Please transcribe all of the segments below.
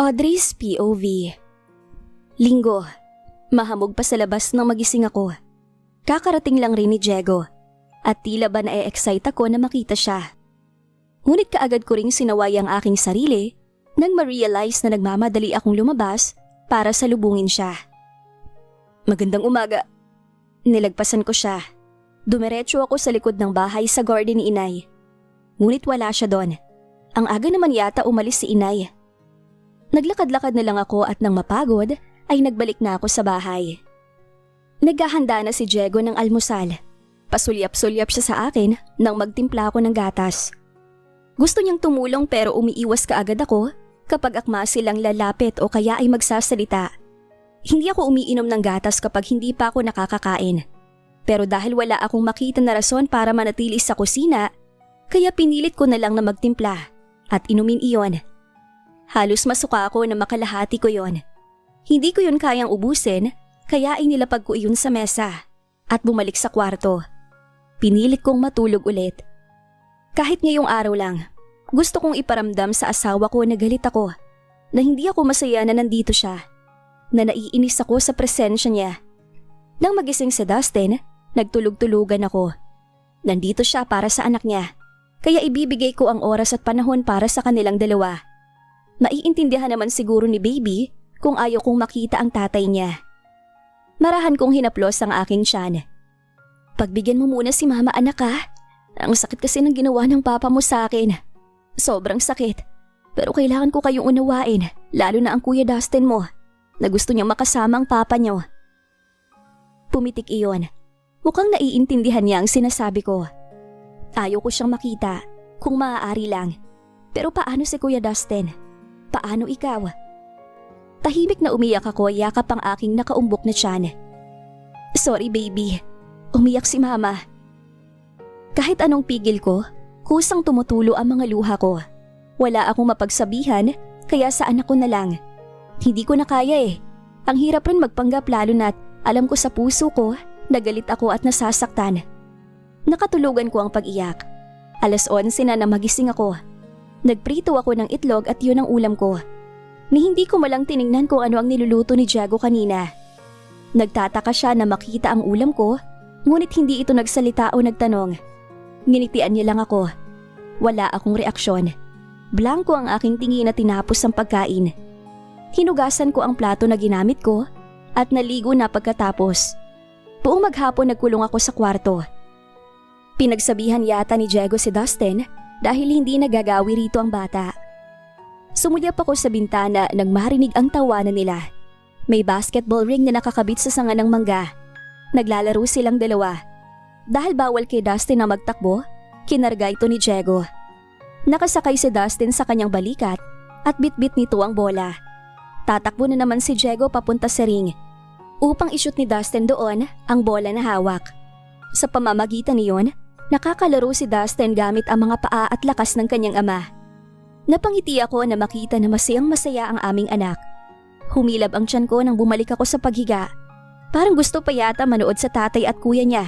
Audrey's POV. Linggo. Mahamog pa sa labas nang magising ako. Kakarating lang rin ni Diego at tila ba na-excite ako na makita siya. Ngunit kaagad ko ring sinaway ang aking sarili nang ma-realize na nagmamadali akong lumabas para salubungin siya. Magandang umaga. Nilagpasan ko siya. Dumiretso ako sa likod ng bahay sa garden ni Inay. Ngunit wala siya doon. Ang aga naman yata umalis si Inay. Naglakad-lakad na lang ako at nang mapagod ay nagbalik na ako sa bahay. Naghahanda na si Diego ng almusal. Pasulyap-sulyap siya sa akin nang magtimpla ako ng gatas. Gusto niyang tumulong pero umiiwas kaagad ako kapag akma silang lalapit o kaya ay magsasalita. Hindi ako umiinom ng gatas kapag hindi pa ako nakakakain. Pero dahil wala akong makita na rason para manatili sa kusina, kaya pinilit ko na lang na magtimpla at inumin iyon. Halos masuka ako na makalahati ko yon. Hindi ko yun kayang ubusin, kaya inilapag ko iyon sa mesa at bumalik sa kwarto. Pinilit kong matulog ulit. Kahit ngayong araw lang, gusto kong iparamdam sa asawa ko na galit ako, na hindi ako masaya na nandito siya, na naiinis ako sa presensya niya. Nang magising si Dustin, nagtulog-tulugan ako. Nandito siya para sa anak niya, kaya ibibigay ko ang oras at panahon para sa kanilang dalawa. Maiintindihan naman siguro ni baby kung ayaw kong makita ang tatay niya. Marahan kong hinaplos ang aking tiyan. Pagbigyan mo muna si mama anak ha. Ang sakit kasi ng ginawa ng papa mo sa akin. Sobrang sakit. Pero kailangan ko kayong unawain, lalo na ang kuya Dustin mo, na gusto niyang makasama ang papa niyo. Pumitik iyon. Mukhang naiintindihan niya ang sinasabi ko. Ayaw ko siyang makita, kung maaari lang. Pero paano si kuya Dustin? Paano ikaw? Tahimik na umiyak ako, yakap ang aking nakaumbok na tiyan. Sorry baby, umiyak si mama. Kahit anong pigil ko, kusang tumutulo ang mga luha ko. Wala akong mapagsabihan, kaya sa anak ko na lang. Hindi ko na kaya eh. Ang hirap rin magpanggap lalo na't alam ko sa puso ko na galit ako at nasasaktan. Nakatulugan ko ang pag-iyak. 11:00 na magising ako. Nagprito ako ng itlog at yun ang ulam ko. Ni hindi ko malang tiningnan kung ano ang niluluto ni Diego kanina. Nagtataka siya na makita ang ulam ko, ngunit hindi ito nagsalita o nagtanong. Nginitian niya lang ako. Wala akong reaksyon. Blanko ang aking tingin na tinapos ang pagkain. Hinugasan ko ang plato na ginamit ko at naligo na pagkatapos. Buong maghapon nagkulong ako sa kwarto. Pinagsabihan yata ni Diego si Dustin dahil hindi nagagawi rito ang bata. Sumulyap ako sa bintana nang marinig ang tawanan nila. May basketball ring na nakakabit sa sanga ng mangga. Naglalaro silang dalawa. Dahil bawal kay Dustin na magtakbo, kinarga ito ni Diego. Nakasakay si Dustin sa kanyang balikat at bitbit nito ang bola. Tatakbo na naman si Diego papunta sa ring upang ishoot ni Dustin doon ang bola na hawak. Sa pamamagitan niyon, nakakalaro si Dustin gamit ang mga paa at lakas ng kanyang ama. Napangiti ako na makita na masayang-masaya ang aming anak. Humilab ang tiyan ko nang bumalik ako sa paghiga. Parang gusto pa yata manood sa tatay at kuya niya.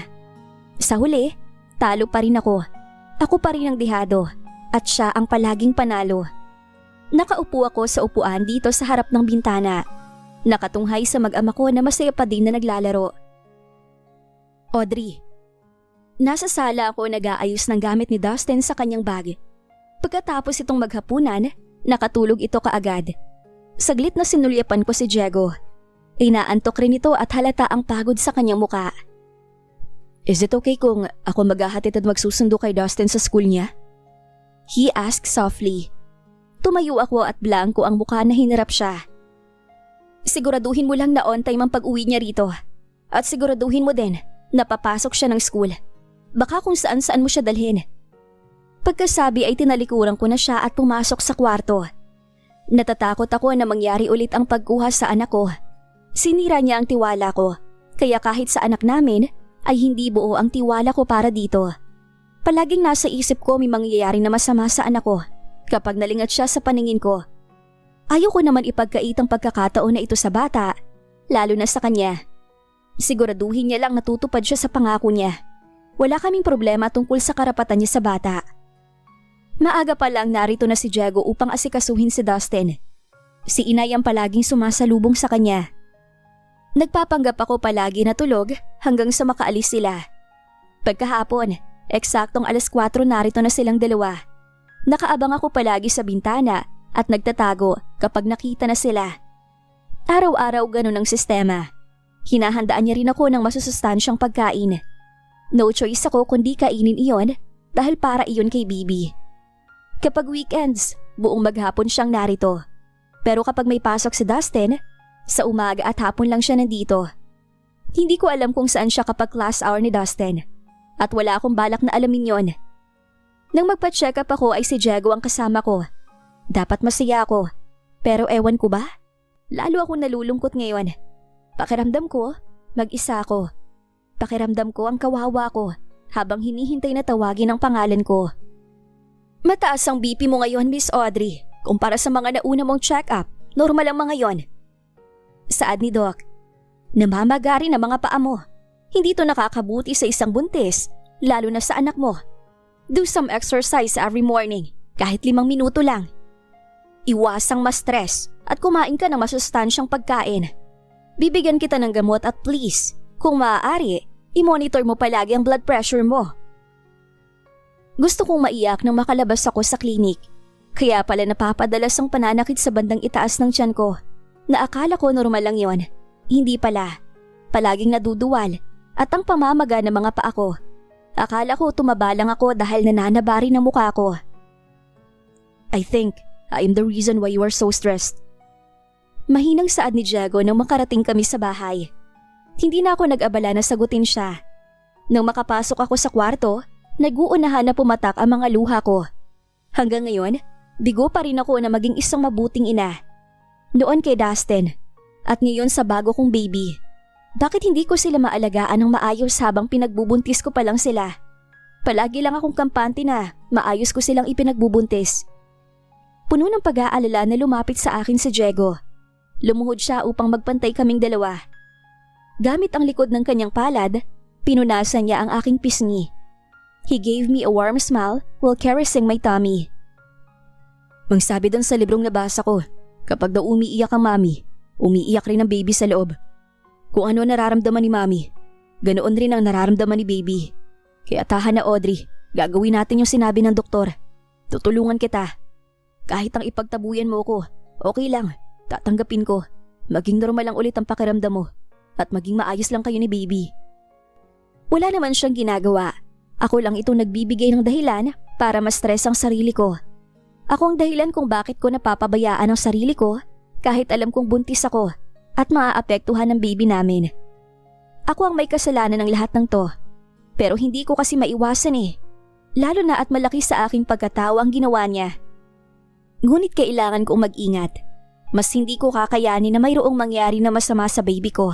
Sa huli, talo pa rin ako. Ako pa rin ang dihado at siya ang palaging panalo. Nakaupo ako sa upuan dito sa harap ng bintana. Nakatunghay sa mag-ama ko na masaya pa din na naglalaro. Audrey. Nasa sala ako nag-aayos ng gamit ni Dustin sa kanyang bag. Pagkatapos itong maghapunan, nakatulog ito kaagad. Saglit na sinulyapan ko si Diego. Inaantok rin ito at halata ang pagod sa kanyang muka. Is it okay kung ako maghahatid at magsusundo kay Dustin sa school niya? He asked softly. Tumayo ako at blanko ang mukha na hinarap siya. Siguraduhin mo lang na on time ang pag-uwi niya rito. At siguraduhin mo din na papasok siya ng school. Baka kung saan-saan mo siya dalhin. Pagkasabi ay tinalikuran ko na siya at pumasok sa kwarto. Natatakot ako na mangyari ulit ang pagkuha sa anak ko. Sinira niya ang tiwala ko, kaya kahit sa anak namin ay hindi buo ang tiwala ko para dito. Palaging nasa isip ko may mangyayari na masama sa anak ko kapag nalingat siya sa paningin ko. Ayaw ko naman ipagkait ang pagkakataon na ito sa bata, lalo na sa kanya. Siguraduhin niya lang natutupad siya sa pangako niya. Wala kaming problema tungkol sa karapatan niya sa bata. Maaga pa lang narito na si Diego upang asikasuhin si Dustin. Si inay ang palaging sumasalubong sa kanya. Nagpapanggap ako palagi na tulog hanggang sa makaalis sila. Pagkahapon, eksaktong 4:00 narito na silang dalawa. Nakaabang ako palagi sa bintana at nagtatago kapag nakita na sila. Araw-araw ganun ang sistema. Hinahandaan niya rin ako ng masusustansyang pagkain. No choice ako kundi kainin iyon dahil para iyon kay Bibi. Kapag weekends, buong maghapon siyang narito. Pero kapag may pasok si Dustin, sa umaga at hapon lang siya nandito. Hindi ko alam kung saan siya kapag class hour ni Dustin. At wala akong balak na alamin yon. Nang magpa-check up ako ay si Diego ang kasama ko. Dapat masaya ako. Pero ewan ko ba? Lalo ako nalulungkot ngayon. Pakiramdam ko, mag-isa ako. Pakiramdam ko ang kawawa ko habang hinihintay na tawagin ang pangalan ko. Mataas ang BP mo ngayon, Miss Audrey. Kumpara sa mga nauna mong check-up, normal ang mga yon. Saad ni Doc. Namamagari na mga paa mo. Hindi to nakakabuti sa isang buntis, lalo na sa anak mo. Do some exercise every morning, kahit 5 minuto lang. Iwasang ma-stress at kumain ka ng masustansyang pagkain. Bibigyan kita ng gamot at please, kung maaari, i-monitor mo palagi ang blood pressure mo. Gusto kong maiyak nang makalabas ako sa klinik. Kaya pala napapadalas ang pananakit sa bandang itaas ng tiyan ko. Na akala ko normal lang yon. Hindi pala. Palaging naduduwal at ang pamamaga ng mga paa ko. Akala ko tumaba lang ako dahil nananabari ng mukha ko. I think I am the reason why you are so stressed. Mahinang saad ni Diego nang makarating kami sa bahay. Hindi na ako nag-abala na sagutin siya. Nang makapasok ako sa kwarto, nag-uunahan na pumatak ang mga luha ko. Hanggang ngayon, bigo pa rin ako na maging isang mabuting ina. Noon kay Dustin, at ngayon sa bago kong baby. Bakit hindi ko sila maalagaan ng maayos habang pinagbubuntis ko pa lang sila? Palagi lang akong kampante na maayos ko silang ipinagbubuntis. Puno ng pag-aalala na lumapit sa akin si Diego. Lumuhod siya upang magpantay kaming dalawa. Gamit ang likod ng kanyang palad, pinunasan niya ang aking pisngi. He gave me a warm smile while caressing my tummy. Mangsabi doon sa librong nabasa ko, kapag daw umiiyak ang mami, umiiyak rin ang baby sa loob. Kung ano nararamdaman ni mami, ganoon rin ang nararamdaman ni baby. Kaya tahan na Audrey, gagawin natin yung sinabi ng doktor. Tutulungan kita. Kahit ang ipagtabuyan mo ko, okay lang, tatanggapin ko. Maging normal lang ulit ang pakiramdam mo at maging maayos lang kayo ni baby. Wala naman siyang ginagawa. Ako lang itong nagbibigay ng dahilan para ma-stress ang sarili ko. Ako ang dahilan kung bakit ko napapabayaan ang sarili ko kahit alam kong buntis ako at maaapektuhan ng baby namin. Ako ang may kasalanan ng lahat ng to. Pero hindi ko kasi maiwasan eh. Lalo na at malaki sa aking pagkatao ang ginawa niya. Ngunit kailangan kong mag-ingat. Mas hindi ko kakayanin na mayroong mangyari na masama sa baby ko.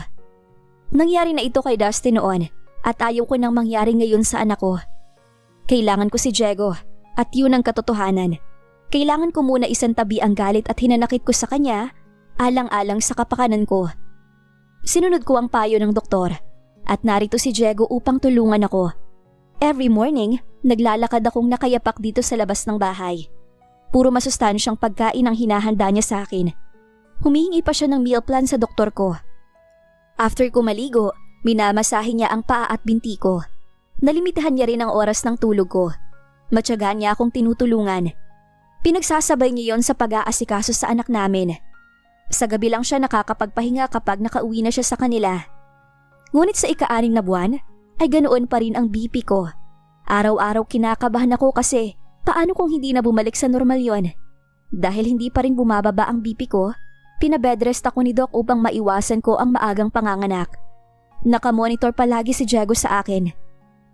Nangyari na ito kay Dustin noon at ayaw ko nang mangyari ngayon sa anak ko. Kailangan ko si Diego at yun ang katotohanan. Kailangan ko muna isantabi ang galit at hinanakit ko sa kanya alang-alang sa kapakanan ko. Sinunod ko ang payo ng doktor at narito si Diego upang tulungan ako. Every morning, naglalakad akong nakayapak dito sa labas ng bahay. Puro masustansyang pagkain ang hinahanda niya sa akin. Humihingi pa siya ng meal plan sa doktor ko. After ko maligo, minamasahe niya ang paa at binti ko. Nalimitahan niya rin ang oras ng tulog ko. Matyaga niya akong tinutulungan. Pinagsasabay niya yon sa pag-aasikaso sa anak namin. Sa gabi lang siya nakakapagpahinga kapag nakauwi na siya sa kanila. Ngunit sa ika-6 na buwan, ay ganoon pa rin ang BP ko. Araw-araw kinakabahan ako kasi paano kung hindi na bumalik sa normal yon? Dahil hindi pa rin bumababa ang BP ko, pinabedrest ako ni Doc upang maiwasan ko ang maagang panganganak. Nakamonitor palagi si Diego sa akin.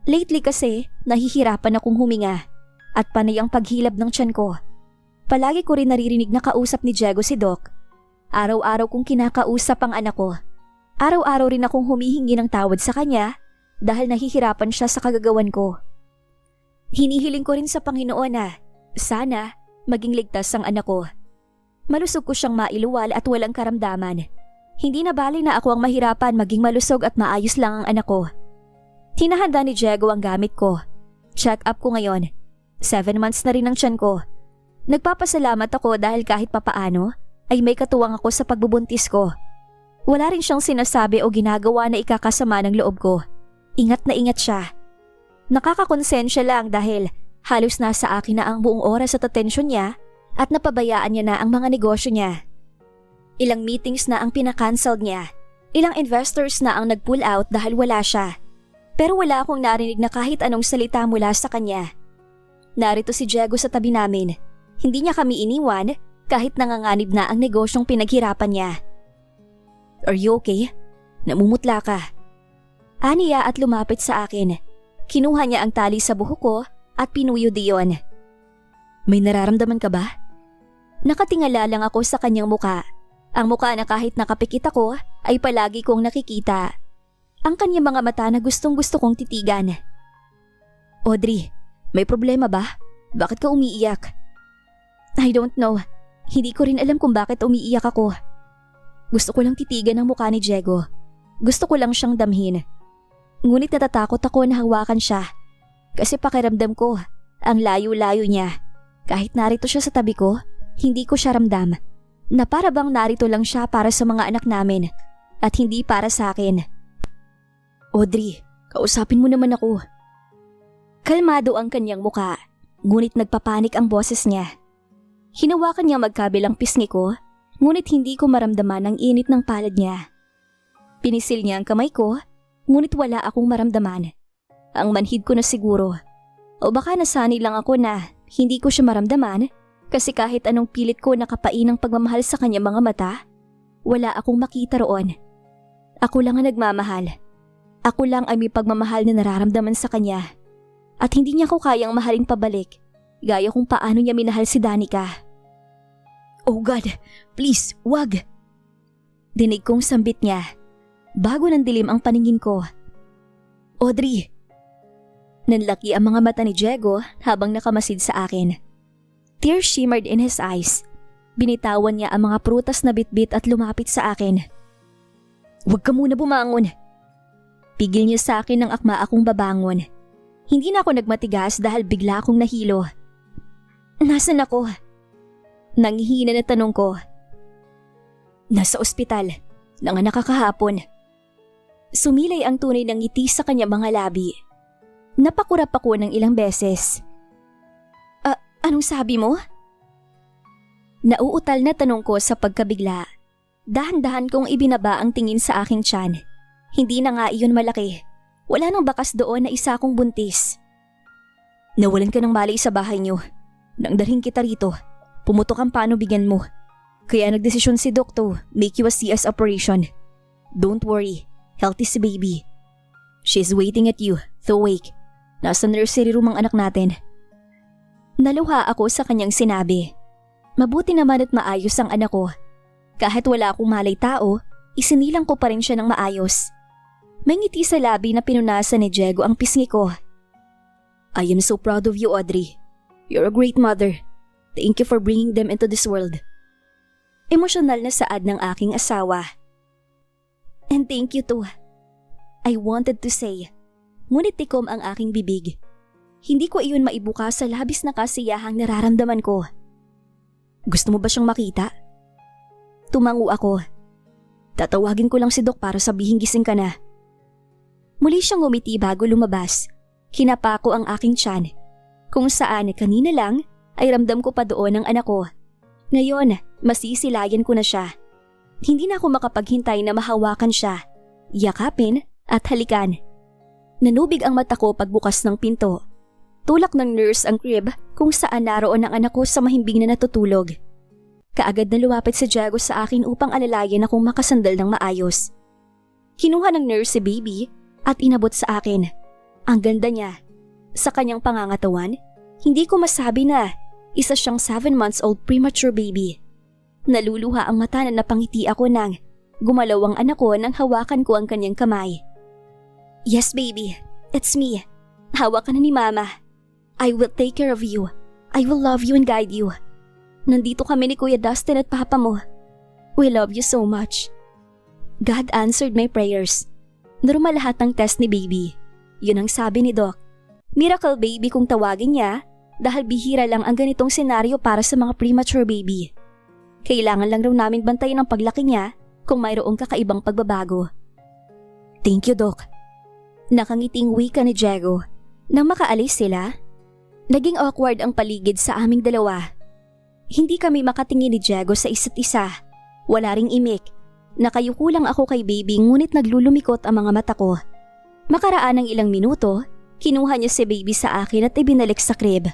Lately kasi, nahihirapan akong huminga at panay ang paghilab ng tiyan ko. Palagi ko rin naririnig na kausap ni Diego si Doc. Araw-araw kong kinakausap ang anak ko. Araw-araw rin akong humihingi ng tawad sa kanya dahil nahihirapan siya sa kagagawan ko. Hinihiling ko rin sa Panginoon na sana maging ligtas ang anak ko. Malusog ko siyang mailuwal at walang karamdaman. Hindi na bali na ako ang mahirapan maging malusog at maayos lang ang anak ko. Hinahanda ni Diego ang gamit ko. Check up ko ngayon. 7 months na rin ang tiyan ko. Nagpapasalamat ako dahil kahit papaano, ay may katuwang ako sa pagbubuntis ko. Wala rin siyang sinasabi o ginagawa na ikakasama ng loob ko. Ingat na ingat siya. Nakakakonsensya lang dahil halos nasa akin na ang buong oras at atensyon niya at napabayaan niya na ang mga negosyo niya. Ilang meetings na ang pinakancelled niya. Ilang investors na ang nag-pull out dahil wala siya. Pero wala akong narinig na kahit anong salita mula sa kanya. Narito si Diego sa tabi namin. Hindi niya kami iniwan kahit nanganganib na ang negosyong pinaghirapan niya. Are you okay? Namumutla ka. Aniya at lumapit sa akin. Kinuha niya ang tali sa buhok ko at pinuyo diyon. May nararamdaman ka ba? Nakatingala lang ako sa kanyang muka. Ang muka na kahit nakapikit ako ay palagi kong nakikita. Ang kanyang mga mata na gustong-gusto kong titigan. Audrey, may problema ba? Bakit ka umiiyak? I don't know. Hindi ko rin alam kung bakit umiiyak ako. Gusto ko lang titigan ang mukha ni Diego. Gusto ko lang siyang damhin. Ngunit natatakot ako na hawakan siya. Kasi pakiramdam ko, ang layo-layo niya. Kahit narito siya sa tabi ko, hindi ko siya ramdam. Na para bang narito lang siya para sa mga anak namin at hindi para sa akin. Audrey, kausapin mo naman ako. Kalmado ang kanyang muka, ngunit nagpapanik ang boses niya. Hinawakan niya magkabilang pisngi ko, ngunit hindi ko maramdaman ang init ng palad niya. Pinisil niya ang kamay ko, ngunit wala akong maramdaman. Ang manhid ko na siguro. O baka nasanay lang ako na hindi ko siya maramdaman. Kasi kahit anong pilit ko nakapain ng pagmamahal sa kanya mga mata, wala akong makita roon. Ako lang ang nagmamahal. Ako lang ay may pagmamahal na nararamdaman sa kanya. At hindi niya ko kayang mahalin pabalik, gaya kung paano niya minahal si Danica. Oh God, please, wag! Dinig kong sambit niya. Bago nandilim ang paningin ko. Audrey! Nanlaki ang mga mata ni Diego habang nakamasid sa akin. Tears shimmered in his eyes. Binitawan niya ang mga prutas na bitbit at lumapit sa akin. Huwag ka muna bumangon. Pigil niya sa akin ng akma akong babangon. Hindi na ako nagmatigas dahil bigla akong nahilo. Nasaan ako? Nanghihina na tanong ko. Nasa ospital. Nanganak kahapon. Sumilay ang tunay ng ngiti sa kanya mga labi. Napakurap ako ng ilang beses. Anong sabi mo? Nauutal na tanong ko sa pagkabigla. Dahan-dahan kong ibinaba ang tingin sa aking tiyan. Hindi na nga iyon malaki. Wala nang bakas doon na isa akong buntis. Nawalan ka ng malay sa bahay niyo. Nang dalhin kita rito, pumutok ang panubigan mo. Kaya nagdesisyon si Doc to make you a CS operation. Don't worry, healthy si baby. She's waiting at you, to wake. Nasa nursery room ang anak natin. Naluha ako sa kanyang sinabi. Mabuti naman at maayos ang anak ko. Kahit wala akong malay tao, isinilang ko pa rin siya ng maayos. May ngiti sa labi na pinunasan ni Diego ang pisngi ko. I am so proud of you, Audrey. You're a great mother. Thank you for bringing them into this world. Emosyonal na saad ng aking asawa. And thank you too. I wanted to say, ngunit tikom ang aking bibig. Hindi ko iyon maibuka sa labis na kasiyahang nararamdaman ko. Gusto mo ba siyang makita? Tumango ako. Tatawagin ko lang si Doc para sabihin gising ka na. Muli siyang ngumiti bago lumabas. Kinapa ko ang aking tiyan. Kung saan kanina lang ay ramdam ko pa doon ang anak ko. Ngayon, masisilayan ko na siya. Hindi na ako makapaghintay na mahawakan siya, yakapin at halikan. Nanubig ang mata ko pagbukas ng pinto. Tulak ng nurse ang crib kung saan naroon ang anak ko sa mahimbing na natutulog. Kaagad na lumapit si Diego sa akin upang alalayan akong makasandal ng maayos. Kinuha ng nurse si baby at inabot sa akin. Ang ganda niya. Sa kanyang pangangatawan, hindi ko masabi na isa siyang 7 months old premature baby. Naluluha ang mata na napangiti ako nang gumalaw ang anak ko nang hawakan ko ang kanyang kamay. Yes baby, it's me. Hawak ka na ni Mama. I will take care of you. I will love you and guide you. Nandito kami ni Kuya Dustin at Papa mo. We love you so much. God answered my prayers. Normal lahat ng test ni baby. Yun ang sabi ni Doc. Miracle baby kung tawagin niya dahil bihira lang ang ganitong senaryo para sa mga premature baby. Kailangan lang raw namin bantayan ang paglaki niya kung mayroong kakaibang pagbabago. Thank you, Doc. Nakangiting wika ni Diego. Nang makaalis sila, naging awkward ang paligid sa aming dalawa. Hindi kami makatingin ni Diego sa isa't isa. Wala ring imik. Nakayuko lang ako kay baby ngunit naglulumikot ang mga mata ko. Makaraan ng ilang minuto, kinuha niya si baby sa akin at ibinalik sa crib.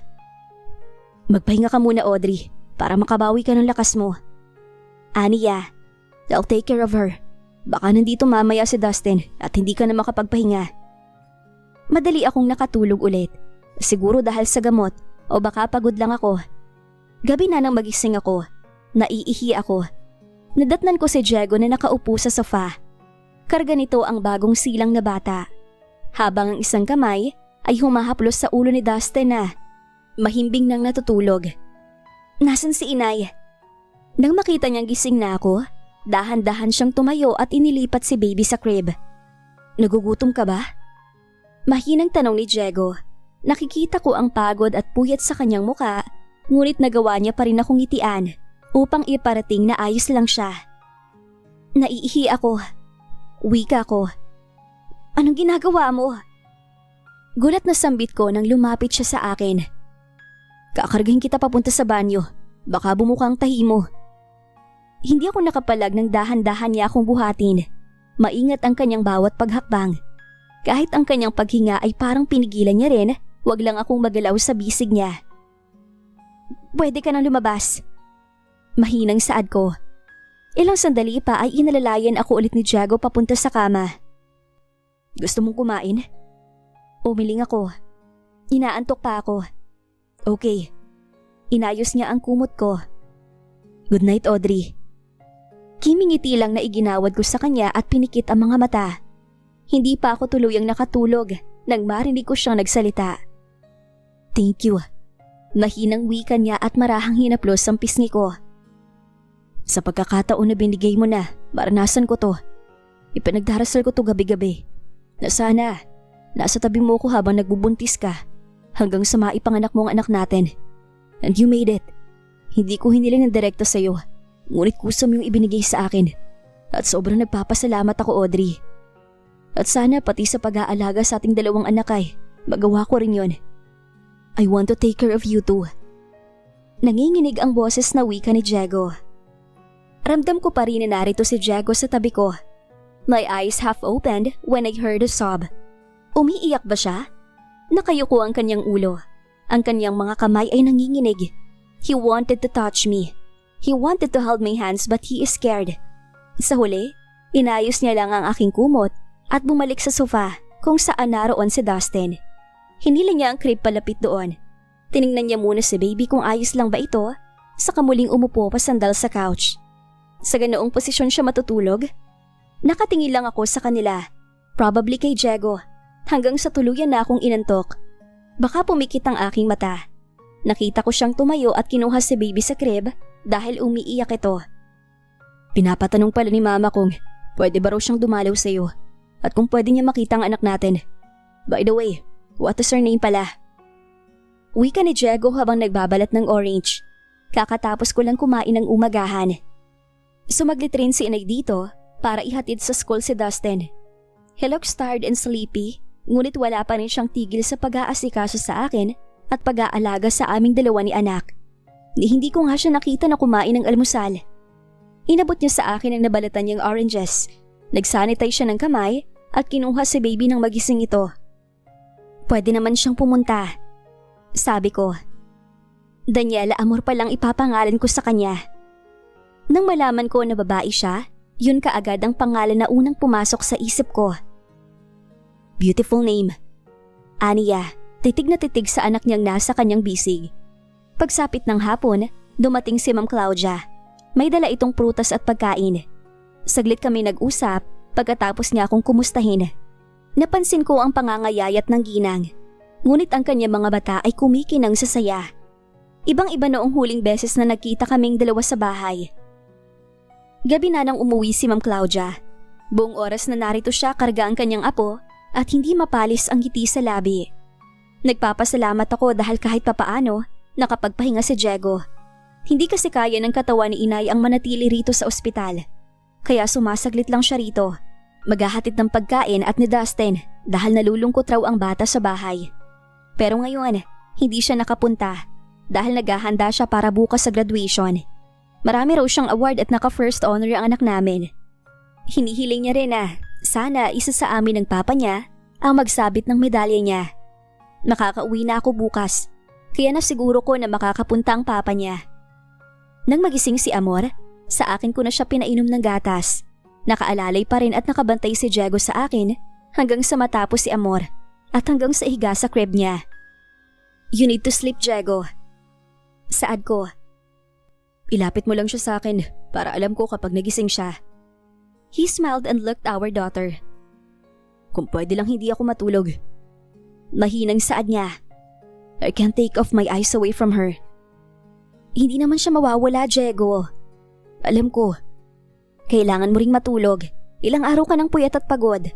Magpahinga ka muna, Audrey, para makabawi ka ng lakas mo. Aniya, I'll take care of her. Baka nandito mamaya si Dustin at hindi ka na makapagpahinga. Madali akong nakatulog ulit. Siguro dahil sa gamot o baka pagod lang ako. Gabi na nang magising ako. Naiihi ako. Nadatnan ko si Diego na nakaupo sa sofa. Karga nito ang bagong silang na bata. Habang ang isang kamay ay humahaplos sa ulo ni Dustin na mahimbing nang natutulog. Nasaan si inay? Nang makita niyang gising na ako, dahan-dahan siyang tumayo at inilipat si baby sa crib. Nagugutom ka ba? Mahinang tanong ni Diego. Nakikita ko ang pagod at puyat sa kanyang muka, ngunit nagawa niya pa rin akong ngitian upang iparating na ayos lang siya. Naiihi ako. Wika ko. Anong ginagawa mo? Gulat na sambit ko nang lumapit siya sa akin. Kakargahin kita papunta sa banyo. Baka bumukang tahi mo. Hindi ako nakapalag ng dahan-dahan niya akong buhatin. Maingat ang kanyang bawat paghakbang. Kahit ang kanyang paghinga ay parang pinigilan niya rin, wag lang akong magalaw sa bisig niya. Pwede ka nang lumabas. Mahinang saad ko. Ilang sandali pa ay inalalayan ako ulit ni Diego papunta sa kama. Gusto mong kumain? Umiling ako. Inaantok pa ako. Okay. Inayos niya ang kumot ko. Good night, Audrey. Kimingiti lang na iginawad ko sa kanya at pinikit ang mga mata. Hindi pa ako tuluyang nakatulog nang marinig ko siyang nagsalita. Thank you. Mahinang wika niya at marahang hinaplos ang pisngi ko. Sa pagkakataon na binigay mo na, maranasan ko to. Ipinagdarasal ko to gabi-gabi. Na sana, nasa tabi mo ko habang nagbubuntis ka hanggang sa maipanganak mo ang anak natin. And you made it. Hindi ko hiniling ng direkta sa'yo, ngunit kusam yung ibinigay sa akin. At sobrang nagpapasalamat ako, Audrey. At sana pati sa pag-aalaga sa ating dalawang anak ay magawa ko rin yon. I want to take care of you too. Nanginginig ang boses na wika ni Diego. Ramdam ko pa rin na narito si Diego sa tabi ko. My eyes half opened when I heard a sob. Umiiyak ba siya? Nakayuko ang kanyang ulo. Ang kanyang mga kamay ay nanginginig. He wanted to touch me. He wanted to hold my hands but he is scared. Sa huli, inayos niya lang ang aking kumot at bumalik sa sofa kung saan naroon si Dustin. Hinila niya ang crib palapit doon. Tiningnan niya muna si baby kung ayos lang ba ito, saka muling umupo pasandal sa couch. Sa ganoong posisyon siya matutulog. Nakatingin lang ako sa kanila, probably kay Diego, hanggang sa tuluyan na akong inantok. Baka pumikit ang aking mata. Nakita ko siyang tumayo at kinuha si baby sa crib dahil umiiyak ito. Pinapatanong pala ni mama kung pwede ba raw siyang dumalaw sa iyo at kung pwede niya makita ang anak natin. By the way, what is her name pala? Wika ni Diego habang nagbabalat ng orange. Kakatapos ko lang kumain ng umagahan. Sumaglit rin si inay dito para ihatid sa school si Dustin. He looks tired and sleepy, ngunit wala pa rin siyang tigil sa pag-aasikaso sa akin at pag-aalaga sa aming dalawa ni anak. Hindi ko nga siya nakita na kumain ng almusal. Inabot niya sa akin ang nabalatan niyang oranges. Nagsanitize siya ng kamay at kinuha si baby ng magising ito. Pwede naman siyang pumunta. Sabi ko. Daniela Amor palang ipapangalan ko sa kanya. Nang malaman ko na babae siya, yun kaagad ang pangalan na unang pumasok sa isip ko. Beautiful name. Aniya, titig na titig sa anak niyang nasa kanyang bisig. Pagsapit ng hapon, dumating si Ma'am Claudia. May dala itong prutas at pagkain. Saglit kami nag-usap pagkatapos niya akong kumustahin. Napansin ko ang pangangayayat ng ginang. Ngunit ang kanyang mga bata ay kumikinang sa saya. Ibang-iba noong huling beses na nagkita kaming dalawa sa bahay. Gabi na nang umuwi si Ma'am Claudia. Buong oras na narito siya karga ang kanyang apo at hindi mapalis ang ngiti sa labi. Nagpapasalamat ako dahil kahit papaano nakapagpahinga si Diego. Hindi kasi kaya ng katawan ni inay ang manatili rito sa ospital. Kaya sumasaglit lang siya rito. Maghahatid ng pagkain at ni Dustin dahil nalulungkot raw ang bata sa bahay. Pero ngayon, hindi siya nakapunta dahil naghahanda siya para bukas sa graduation. Marami raw siyang award at naka-first honor ang anak namin. Hinihiling niya rin na sana isa sa amin ng papa niya ang magsabit ng medalya niya. Makakauwi na ako bukas, kaya nasiguro ko na makakapunta ang papa niya. Nang magising si Amor, sa akin ko na siya pinainom ng gatas. Nakaalalay pa rin at nakabantay si Diego sa akin hanggang sa matapos si Amor at hanggang sa higa sa crib niya. You need to sleep, Diego. Saad ko. Ilapit mo lang siya sa akin para alam ko kapag nagising siya. He smiled and looked our daughter. Kung pwede lang hindi ako matulog. Mahinang saad niya. I can't take off my eyes away from her. Hindi naman siya mawawala, Diego. Alam ko. Kailangan mo ring matulog. Ilang araw ka ng puyat at pagod.